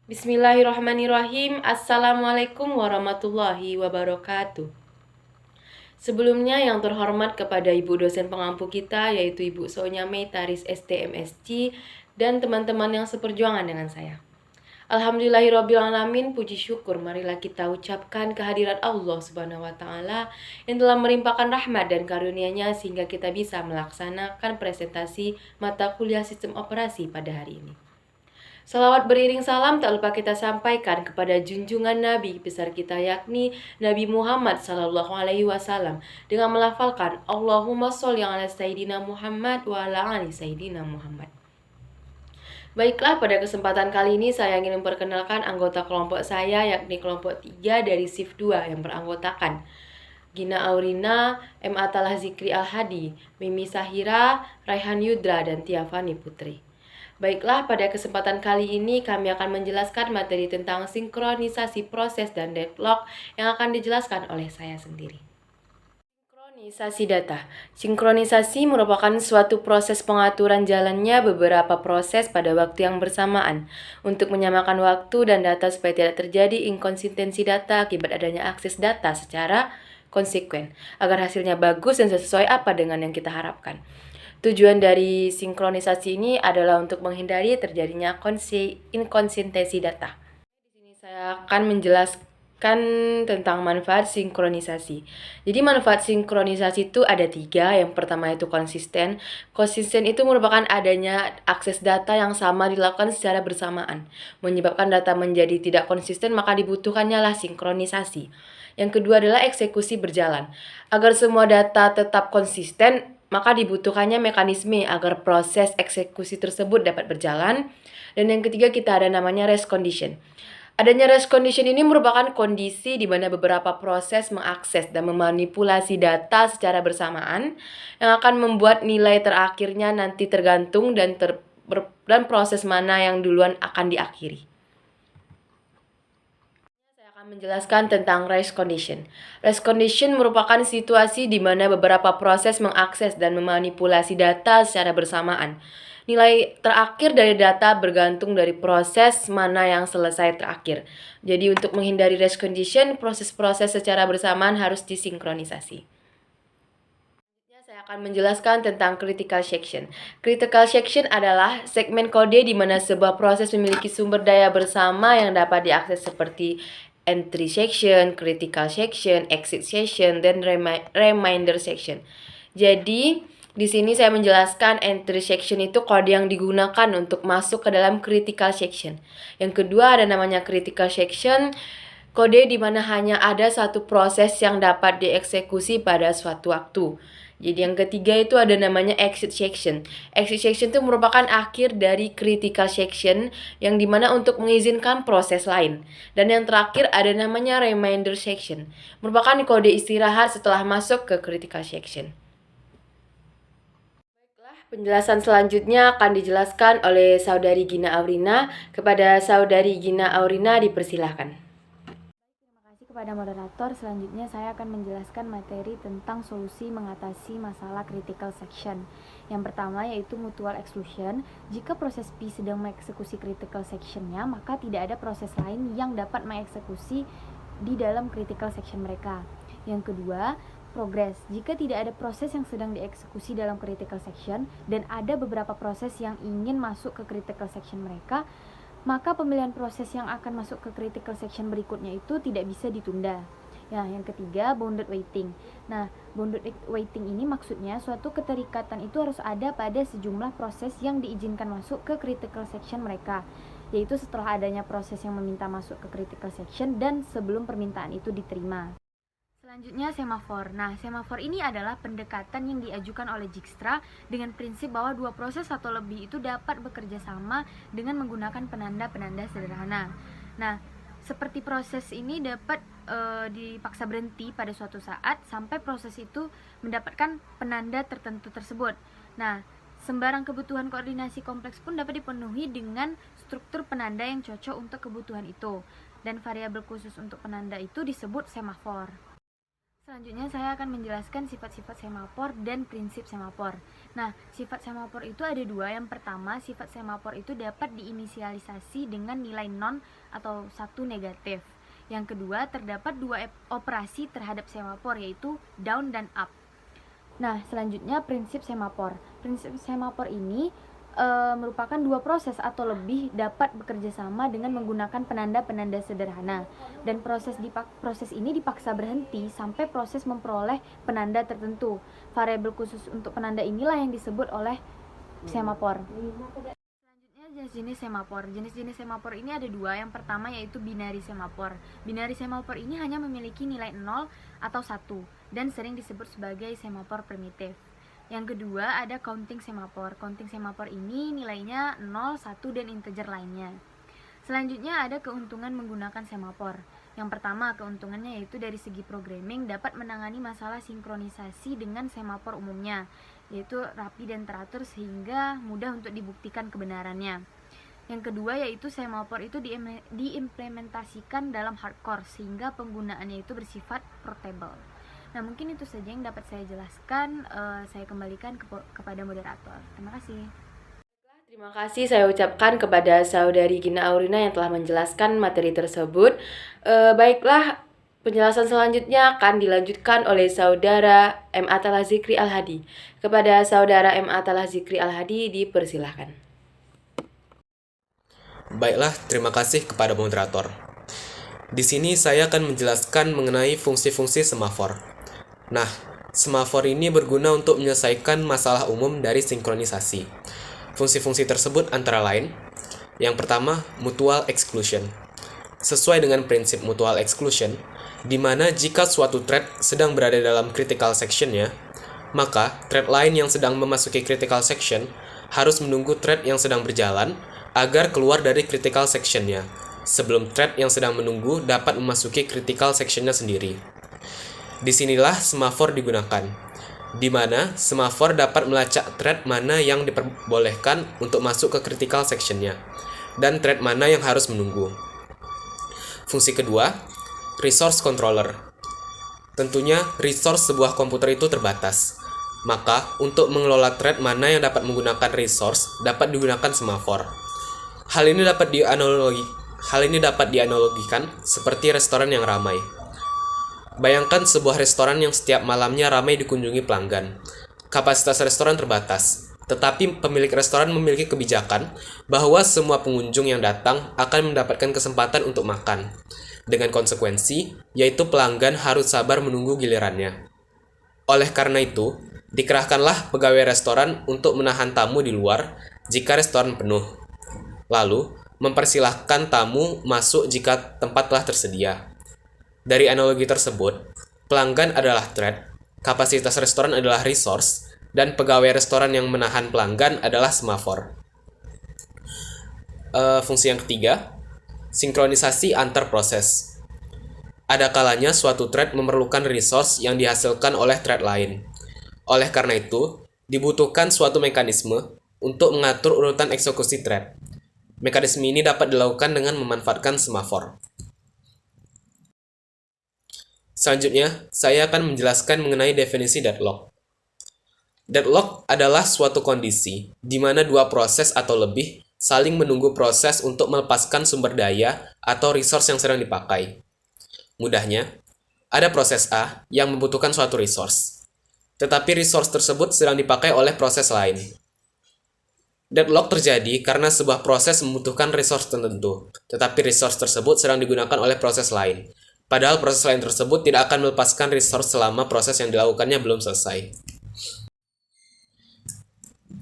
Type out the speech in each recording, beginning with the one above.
Bismillahirrahmanirrahim. Assalamualaikum warahmatullahi wabarakatuh. Sebelumnya yang terhormat kepada Ibu dosen pengampu kita, yaitu Ibu Sonya Meitaris STMSC, dan teman-teman yang seperjuangan dengan saya. Alhamdulillahirrabbilalamin, puji syukur marilah kita ucapkan kehadirat Allah Subhanahu wa Ta'ala yang telah melimpahkan rahmat dan karunia-Nya sehingga kita bisa melaksanakan presentasi mata kuliah sistem operasi pada hari ini. Salawat beriring salam tak lupa kita sampaikan kepada junjungan Nabi besar kita, yakni Nabi Muhammad Sallallahu Alaihi Wasallam, dengan melafalkan Allahumma sholli ala Sayyidina Muhammad wa ala ali Sayyidina Muhammad. Baiklah, pada kesempatan kali ini saya ingin memperkenalkan anggota kelompok saya, yakni kelompok 3 dari shift 2 yang beranggotakan Gina Aurina, M. Atalah Zikri Al-Hadi, Mimi Sahira, Raihan Yudra, dan Tiafani Putri. Baiklah, pada kesempatan kali ini kami akan menjelaskan materi tentang sinkronisasi proses dan deadlock yang akan dijelaskan oleh saya sendiri. Sinkronisasi data. Sinkronisasi merupakan suatu proses pengaturan jalannya beberapa proses pada waktu yang bersamaan untuk menyamakan waktu dan data supaya tidak terjadi inkonsistensi data akibat adanya akses data secara konsekuen, agar hasilnya bagus dan sesuai apa dengan yang kita harapkan. Tujuan dari sinkronisasi ini adalah untuk menghindari terjadinya inkonsistensi data. Di sini saya akan menjelaskan tentang manfaat sinkronisasi. Jadi manfaat sinkronisasi itu ada 3. Yang pertama itu konsisten. Konsisten itu merupakan adanya akses data yang sama dilakukan secara bersamaan. Menyebabkan data menjadi tidak konsisten, maka dibutuhkannya lah sinkronisasi. Yang kedua adalah eksekusi berjalan. Agar semua data tetap konsisten, maka dibutuhkannya mekanisme agar proses eksekusi tersebut dapat berjalan. Dan yang ketiga kita ada namanya rest condition. Adanya rest condition ini merupakan kondisi di mana beberapa proses mengakses dan memanipulasi data secara bersamaan yang akan membuat nilai terakhirnya nanti tergantung dan proses mana yang duluan akan diakhiri. Menjelaskan tentang rest condition. Rest condition merupakan situasi di mana beberapa proses mengakses dan memanipulasi data secara bersamaan. Nilai terakhir dari data bergantung dari proses mana yang selesai terakhir. Jadi untuk menghindari rest condition, proses-proses secara bersamaan harus disinkronisasi. Saya akan menjelaskan tentang critical section. Critical section adalah segmen kode di mana sebuah proses memiliki sumber daya bersama yang dapat diakses seperti entry section, critical section, exit section, dan reminder section. Jadi, di sini saya menjelaskan entry section itu kode yang digunakan untuk masuk ke dalam critical section. Yang kedua ada namanya critical section, kode di mana hanya ada satu proses yang dapat dieksekusi pada suatu waktu. Jadi yang ketiga itu ada namanya exit section. Exit section itu merupakan akhir dari critical section yang dimana untuk mengizinkan proses lain. Dan yang terakhir ada namanya reminder section. Merupakan kode istirahat setelah masuk ke critical section. Baiklah, penjelasan selanjutnya akan dijelaskan oleh Saudari Gina Aurina. Kepada Saudari Gina Aurina dipersilahkan. Kepada moderator, selanjutnya saya akan menjelaskan materi tentang solusi mengatasi masalah critical section. Yang pertama yaitu mutual exclusion. Jika proses P sedang mengeksekusi critical sectionnya, maka tidak ada proses lain yang dapat mengeksekusi di dalam critical section mereka. Yang kedua, progress. Jika tidak ada proses yang sedang dieksekusi dalam critical section dan ada beberapa proses yang ingin masuk ke critical section mereka, maka pemilihan proses yang akan masuk ke critical section berikutnya itu tidak bisa ditunda. Ya, yang ketiga, bounded waiting. Nah, bounded waiting ini maksudnya suatu keterikatan itu harus ada pada sejumlah proses yang diizinkan masuk ke critical section mereka, yaitu setelah adanya proses yang meminta masuk ke critical section dan sebelum permintaan itu diterima. Selanjutnya semafor. Nah, semafor ini adalah pendekatan yang diajukan oleh Dijkstra dengan prinsip bahwa dua proses atau lebih itu dapat bekerja sama dengan menggunakan penanda-penanda sederhana. Nah, seperti proses ini dapat dipaksa berhenti pada suatu saat sampai proses itu mendapatkan penanda tertentu tersebut. Nah, sembarang kebutuhan koordinasi kompleks pun dapat dipenuhi dengan struktur penanda yang cocok untuk kebutuhan itu. Dan variabel khusus untuk penanda itu disebut semafor. Selanjutnya saya akan menjelaskan sifat-sifat semafor dan prinsip semafor. Nah, sifat semafor itu ada dua. Yang pertama, sifat semafor itu dapat diinisialisasi dengan nilai non atau 1 negatif. Yang kedua, terdapat dua operasi terhadap semafor, yaitu down dan up. Nah, selanjutnya prinsip semafor. Prinsip semafor ini merupakan dua proses atau lebih dapat bekerja sama dengan menggunakan penanda-penanda sederhana, dan proses ini dipaksa berhenti sampai proses memperoleh penanda tertentu. Variabel khusus untuk penanda inilah yang disebut oleh semafor. Selanjutnya jenis-jenis semafor. Jenis-jenis semafor ini ada dua. Yang pertama yaitu binary semafor. Binary semafor ini hanya memiliki nilai 0 atau 1 dan sering disebut sebagai semafor primitif. Yang kedua ada counting semafor. Counting semafor ini nilainya 0, 1, dan integer lainnya. Selanjutnya ada keuntungan menggunakan semafor. Yang pertama, keuntungannya yaitu dari segi programming dapat menangani masalah sinkronisasi dengan semafor umumnya, yaitu rapi dan teratur sehingga mudah untuk dibuktikan kebenarannya. Yang kedua yaitu semafor itu diimplementasikan dalam hardcore sehingga penggunaannya itu bersifat portable. Nah, mungkin itu saja yang dapat saya jelaskan. Saya kembalikan kepada moderator. Terima kasih. Terima kasih saya ucapkan kepada Saudari Gina Aurina yang telah menjelaskan materi tersebut. Baiklah, penjelasan selanjutnya akan dilanjutkan oleh Saudara M. Atallah Zikri Al-Hadi. Kepada Saudara M. Atallah Zikri Al-Hadi dipersilahkan. Baiklah, terima kasih kepada moderator. Di sini saya akan menjelaskan mengenai fungsi-fungsi semafor. Nah, semafor ini berguna untuk menyelesaikan masalah umum dari sinkronisasi. Fungsi-fungsi tersebut antara lain, yang pertama, mutual exclusion. Sesuai dengan prinsip mutual exclusion, di mana jika suatu thread sedang berada dalam critical section-nya, maka thread lain yang sedang memasuki critical section harus menunggu thread yang sedang berjalan agar keluar dari critical section-nya, sebelum thread yang sedang menunggu dapat memasuki critical section-nya sendiri. Disinilah semafor digunakan, di mana semafor dapat melacak thread mana yang diperbolehkan untuk masuk ke critical section-nya, dan thread mana yang harus menunggu. Fungsi kedua, resource controller. Tentunya, resource sebuah komputer itu terbatas. Maka, untuk mengelola thread mana yang dapat menggunakan resource, dapat digunakan semafor. Hal ini dapat dianalogikan seperti restoran yang ramai. Bayangkan sebuah restoran yang setiap malamnya ramai dikunjungi pelanggan. Kapasitas restoran terbatas, tetapi pemilik restoran memiliki kebijakan bahwa semua pengunjung yang datang akan mendapatkan kesempatan untuk makan. Dengan konsekuensi, yaitu pelanggan harus sabar menunggu gilirannya. Oleh karena itu, dikerahkanlah pegawai restoran untuk menahan tamu di luar jika restoran penuh. Lalu, mempersilahkan tamu masuk jika tempat telah tersedia. Dari analogi tersebut, pelanggan adalah thread, kapasitas restoran adalah resource, dan pegawai restoran yang menahan pelanggan adalah semafor. Fungsi yang ketiga, sinkronisasi antar proses. Ada kalanya suatu thread memerlukan resource yang dihasilkan oleh thread lain. Oleh karena itu, dibutuhkan suatu mekanisme untuk mengatur urutan eksekusi thread. Mekanisme ini dapat dilakukan dengan memanfaatkan semafor. Selanjutnya, saya akan menjelaskan mengenai definisi deadlock. Deadlock adalah suatu kondisi di mana dua proses atau lebih saling menunggu proses untuk melepaskan sumber daya atau resource yang sedang dipakai. Mudahnya, ada proses A yang membutuhkan suatu resource, tetapi resource tersebut sedang dipakai oleh proses lain. Deadlock terjadi karena sebuah proses membutuhkan resource tertentu, tetapi resource tersebut sedang digunakan oleh proses lain. Padahal proses lain tersebut tidak akan melepaskan resource selama proses yang dilakukannya belum selesai.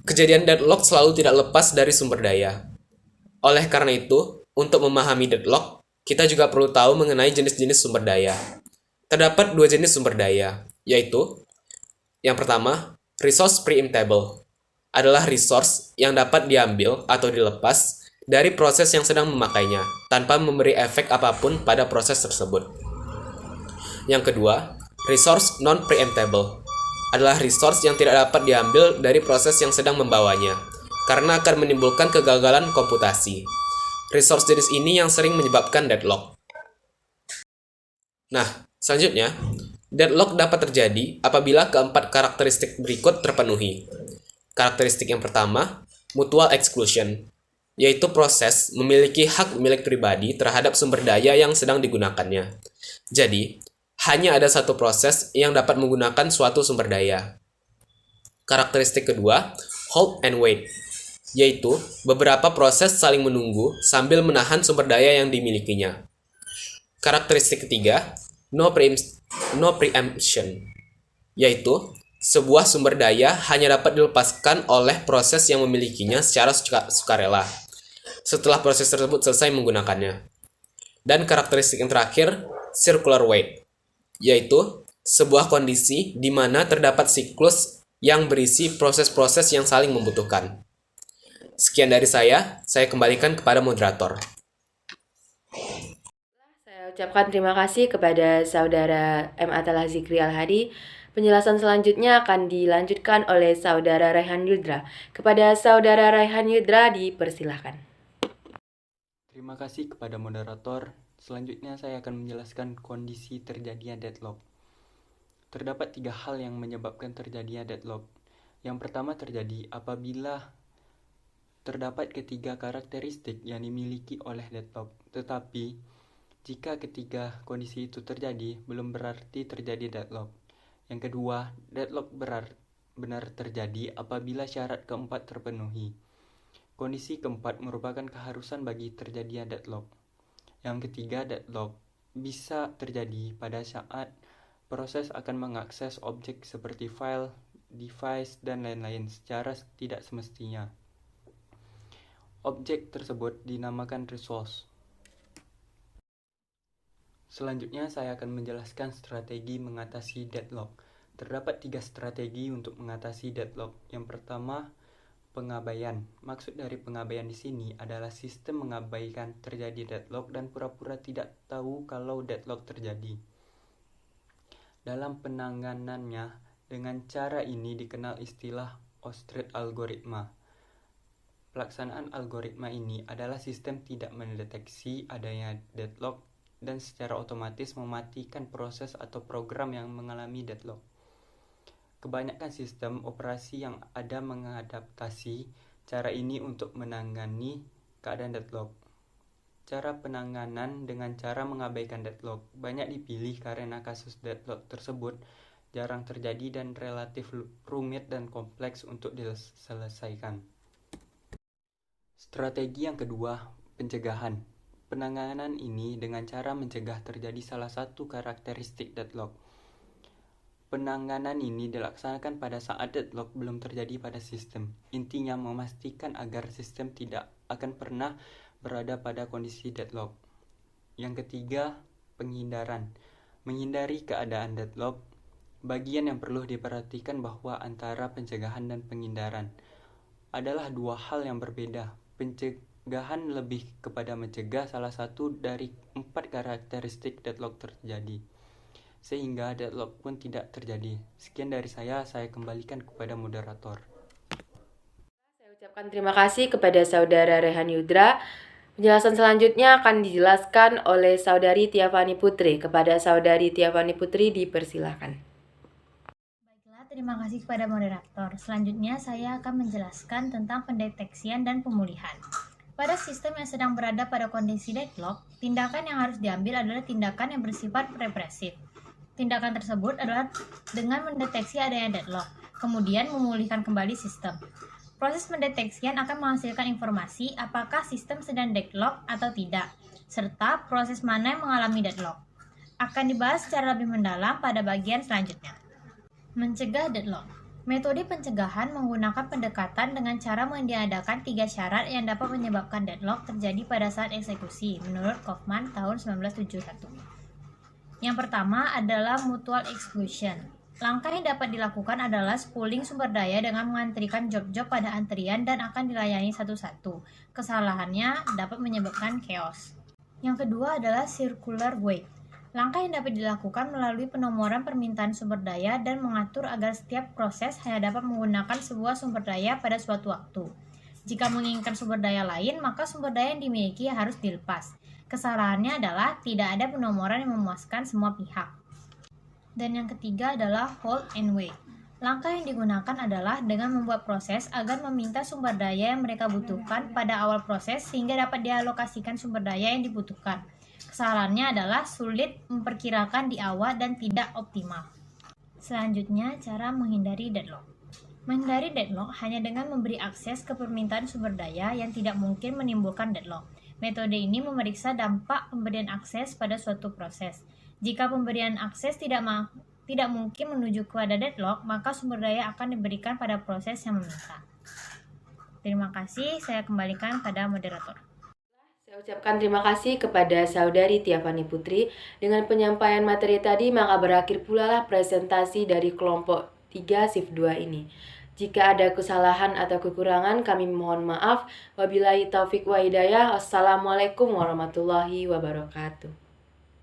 Kejadian deadlock selalu tidak lepas dari sumber daya. Oleh karena itu, untuk memahami deadlock, kita juga perlu tahu mengenai jenis-jenis sumber daya. Terdapat dua jenis sumber daya, yaitu yang pertama, resource preemptible. Adalah resource yang dapat diambil atau dilepas dari proses yang sedang memakainya, tanpa memberi efek apapun pada proses tersebut. Yang kedua, resource non-preemptible adalah resource yang tidak dapat diambil dari proses yang sedang membawanya, karena akan menimbulkan kegagalan komputasi. Resource jenis ini yang sering menyebabkan deadlock. Nah, selanjutnya, Deadlock dapat terjadi apabila keempat karakteristik berikut terpenuhi. Karakteristik yang pertama, mutual exclusion, yaitu proses memiliki hak milik pribadi terhadap sumber daya yang sedang digunakannya. Jadi, hanya ada satu proses yang dapat menggunakan suatu sumber daya. Karakteristik kedua, hold and wait, yaitu beberapa proses saling menunggu sambil menahan sumber daya yang dimilikinya. Karakteristik ketiga, no preemption, yaitu sebuah sumber daya hanya dapat dilepaskan oleh proses yang memilikinya secara sukarela setelah proses tersebut selesai menggunakannya. Dan karakteristik yang terakhir, circular wait, yaitu sebuah kondisi di mana terdapat siklus yang berisi proses-proses yang saling membutuhkan. Sekian dari saya kembalikan kepada moderator. Saya ucapkan terima kasih kepada Saudara M. Atallah Zikri Al-Hadi. Penjelasan selanjutnya akan dilanjutkan oleh Saudara Raihan Yudra. Kepada Saudara Raihan Yudra dipersilahkan. Terima kasih kepada moderator. Selanjutnya saya akan menjelaskan kondisi terjadinya deadlock. Terdapat 3 hal yang menyebabkan terjadinya deadlock. Yang pertama terjadi apabila terdapat ketiga karakteristik yang dimiliki oleh deadlock. Tetapi, jika ketiga kondisi itu terjadi, belum berarti terjadi deadlock. Yang kedua, deadlock benar terjadi apabila syarat keempat terpenuhi. Kondisi keempat merupakan keharusan bagi terjadinya deadlock. Yang ketiga, deadlock bisa terjadi pada saat proses akan mengakses objek seperti file, device, dan lain-lain secara tidak semestinya. Objek tersebut dinamakan resource. Selanjutnya saya akan menjelaskan strategi mengatasi deadlock. Terdapat 3 strategi untuk mengatasi deadlock. Yang pertama, pengabaian. Maksud dari pengabaian di sini adalah sistem mengabaikan terjadi deadlock dan pura-pura tidak tahu kalau deadlock terjadi. Dalam penanganannya, dengan cara ini dikenal istilah ostrich algoritma. Pelaksanaan algoritma ini adalah sistem tidak mendeteksi adanya deadlock dan secara otomatis mematikan proses atau program yang mengalami deadlock. Kebanyakan sistem operasi yang ada mengadaptasi cara ini untuk menangani keadaan deadlock. Cara penanganan dengan cara mengabaikan deadlock banyak dipilih karena kasus deadlock tersebut jarang terjadi dan relatif rumit dan kompleks untuk diselesaikan. Strategi yang kedua, pencegahan. Penanganan ini dengan cara mencegah terjadi salah satu karakteristik deadlock. Penanganan ini dilaksanakan pada saat deadlock belum terjadi pada sistem. Intinya memastikan agar sistem tidak akan pernah berada pada kondisi deadlock. Yang ketiga, penghindaran. Menghindari keadaan deadlock. Bagian yang perlu diperhatikan bahwa antara pencegahan dan penghindaran adalah 2 hal yang berbeda. Pencegahan lebih kepada mencegah salah satu dari 4 karakteristik deadlock terjadi, sehingga deadlock pun tidak terjadi. Sekian dari saya kembalikan kepada moderator. Saya ucapkan terima kasih kepada Saudara Raihan Yudra. Penjelasan selanjutnya akan dijelaskan oleh Saudari Tiafani Putri. Kepada Saudari Tiafani Putri dipersilahkan. Terima kasih kepada moderator. Selanjutnya saya akan menjelaskan tentang pendeteksian dan pemulihan. Pada sistem yang sedang berada pada kondisi deadlock, tindakan yang harus diambil adalah tindakan yang bersifat represif. Tindakan tersebut adalah dengan mendeteksi adanya deadlock, kemudian memulihkan kembali sistem. Proses pendeteksian akan menghasilkan informasi apakah sistem sedang deadlock atau tidak, serta proses mana yang mengalami deadlock. Akan dibahas secara lebih mendalam pada bagian selanjutnya. Mencegah deadlock. Metode pencegahan menggunakan pendekatan dengan cara meniadakan 3 syarat yang dapat menyebabkan deadlock terjadi pada saat eksekusi, menurut Kaufman tahun 1971. Yang pertama adalah mutual exclusion. Langkah yang dapat dilakukan adalah spooling sumber daya dengan mengantrikan job-job pada antrian dan akan dilayani satu-satu. Kesalahannya dapat menyebabkan chaos. Yang kedua adalah circular wait. Langkah yang dapat dilakukan melalui penomoran permintaan sumber daya dan mengatur agar setiap proses hanya dapat menggunakan sebuah sumber daya pada suatu waktu. Jika menginginkan sumber daya lain, maka sumber daya yang dimiliki harus dilepas. Kesalahannya adalah tidak ada penomoran yang memuaskan semua pihak. Dan yang ketiga adalah hold and wait. Langkah yang digunakan adalah dengan membuat proses agar meminta sumber daya yang mereka butuhkan pada awal proses sehingga dapat dialokasikan sumber daya yang dibutuhkan. Kesalahannya adalah sulit memperkirakan di awal dan tidak optimal. Selanjutnya, cara menghindari deadlock. Menghindari deadlock hanya dengan memberi akses ke permintaan sumber daya yang tidak mungkin menimbulkan deadlock. Metode ini memeriksa dampak pemberian akses pada suatu proses. Jika pemberian akses tidak mungkin menuju kepada deadlock, maka sumber daya akan diberikan pada proses yang meminta. Terima kasih, saya kembalikan pada moderator. Saya ucapkan terima kasih kepada Saudari Tiafani Putri. Dengan penyampaian materi tadi, maka berakhir pula lah presentasi dari kelompok 3 shift 2 ini. Jika ada kesalahan atau kekurangan, kami mohon maaf. Wabillahi taufik wa hidayah. Wassalamualaikum warahmatullahi wabarakatuh.